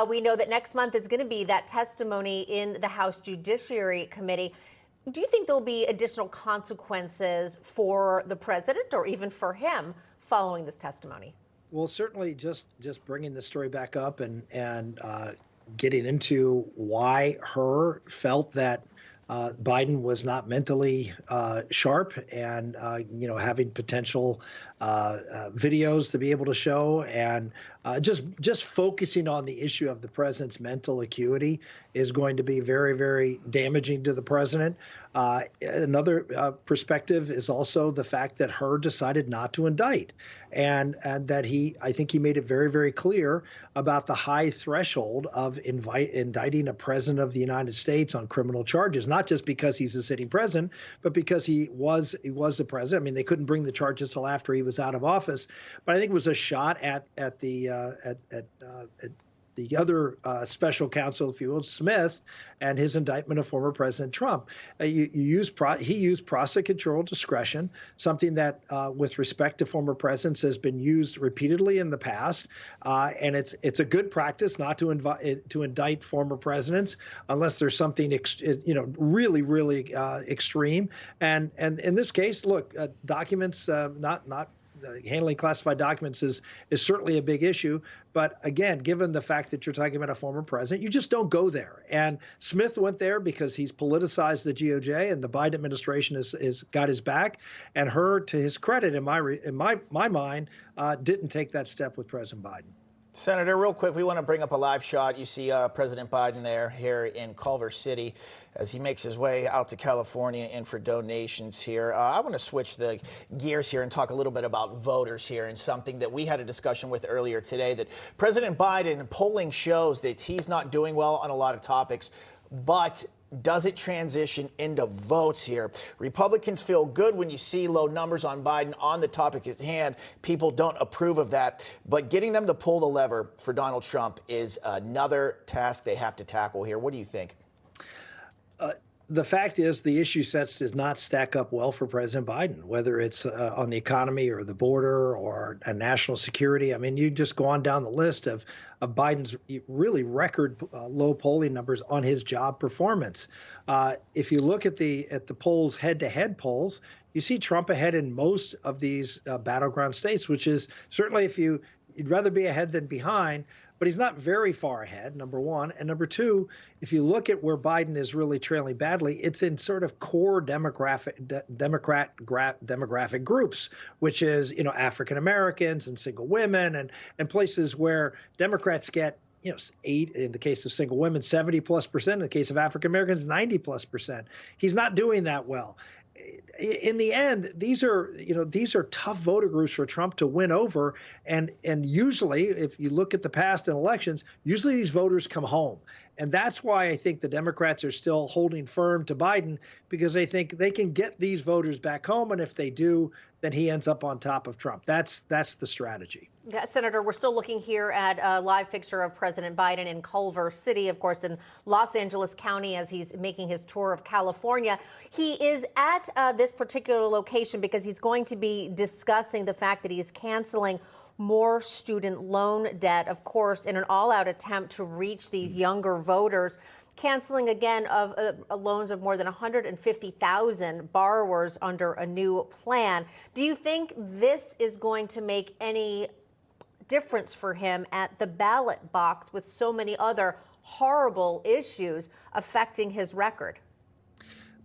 We know that next month is going to be that testimony in the House Judiciary Committee. Do you think there'll be additional consequences for the president or even for him following this testimony? Well, certainly just bringing the story back up and getting into why Hur felt that Biden was not mentally sharp, and having potential videos to be able to show, and just focusing on the issue of the president's mental acuity is going to be very, very damaging to the president. Another perspective is also the fact that Hur decided not to indict, and that I think he made it very, very clear about the high threshold of indicting a president of the United States on criminal charges, not just because he's a sitting president, but because he was the president. I mean, they couldn't bring the charges till after he was out of office, but I think it was a shot at the other special counsel, if you will, Smith, and his indictment of former President Trump. He used prosecutorial discretion, something that, with respect to former presidents, has been used repeatedly in the past, and it's a good practice not to indict former presidents unless there's something really, really extreme. And in this case, look, documents not handling classified documents is certainly a big issue. But again, given the fact that you're talking about a former president, you just don't go there. And Smith went there because he's politicized the DOJ, and the Biden administration has got his back. And Hur, to his credit, in my mind, didn't take that step with President Biden. Senator, real quick, we want to bring up a live shot. You see President Biden here in Culver City as he makes his way out to California in for donations here. I want to switch the gears here and talk a little bit about voters here, and something that we had a discussion with earlier today, that President Biden, polling shows that he's not doing well on a lot of topics, but does it transition into votes here? Republicans feel good when you see low numbers on Biden on the topic at hand. People don't approve of that. But getting them to pull the lever for Donald Trump is another task they have to tackle here. What do you think? The fact is, the issue sets does not stack up well for President Biden, whether it's on the economy or the border or national security. I mean, you just go on down the list of Biden's really record low polling numbers on his job performance. If you look at the polls, head-to-head polls, you see Trump ahead in most of these battleground states, which is certainly, you'd rather be ahead than behind. But he's not very far ahead, number one. And number two, if you look at where Biden is really trailing badly, it's in sort of core demographic groups, which is, African Americans and single women, and places where Democrats get, 8 in the case of single women, 70+%. In the case of African Americans, 90+%. He's not doing that well. In the end, these are tough voter groups for Trump to win over, and usually, if you look at the past in elections, usually these voters come home, and that's why I think the Democrats are still holding firm to Biden, because they think they can get these voters back home, and if they do, then he ends up on top of Trump. That's the strategy. Yeah, Senator, we're still looking here at a live picture of President Biden in Culver City, of course, in Los Angeles County, as he's making his tour of California. He is at this particular location because he's going to be discussing the fact that he's canceling more student loan debt, of course, in an all-out attempt to reach these younger voters. Canceling again of loans of more than 150,000 borrowers under a new plan. Do you think this is going to make any difference for him at the ballot box with so many other horrible issues affecting his record?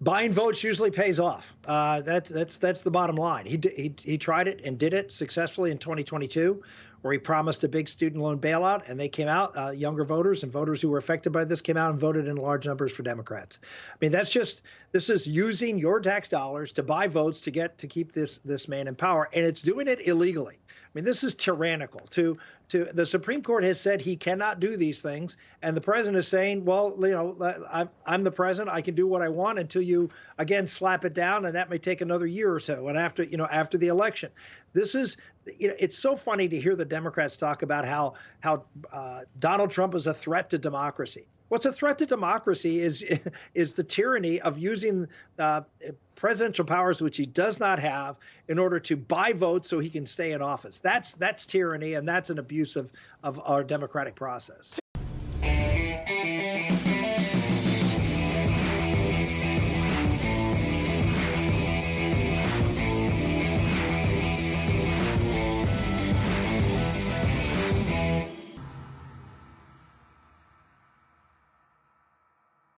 Buying votes usually pays off. That's the bottom line. He tried it and did it successfully in 2022, where he promised a big student loan bailout, and they came out, younger voters and voters who were affected by this came out and voted in large numbers for Democrats. I mean, this is using your tax dollars to buy votes to keep this man in power, and it's doing it illegally. I mean, this is tyrannical. The Supreme Court has said he cannot do these things, and the president is saying, well, I'm the president, I can do what I want until you again slap it down, and that may take another year or so, and after the election. This is, it's so funny to hear the Democrats talk about how Donald Trump is a threat to democracy. What's a threat to democracy is the tyranny of using presidential powers, which he does not have, in order to buy votes so he can stay in office. That's tyranny, and that's an abuse of our democratic process.